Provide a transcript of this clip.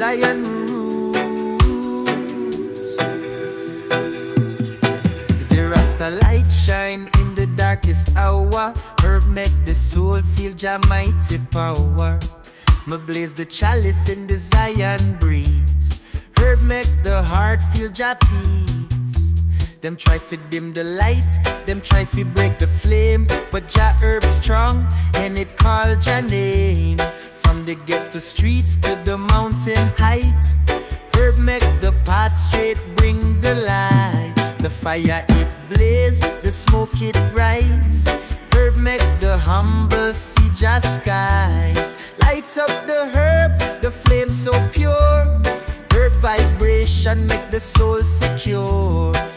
Zion roots. The Rasta light shine in the darkest hour. Herb make the soul feel Jah mighty power. Me blaze the chalice in the Zion breeze. Herb make the heart feel Jah peace. Them try fi dim the light, them try fi break the flame, but Jah herb strong and it call Jah name. From the ghetto streets to the mountain height, herb make the path straight, bring the light. The fire it blaze, the smoke it rise. Herb make the humble see Jah skies. Light up the herb, the flame so pure. Herb vibration make the soul secure.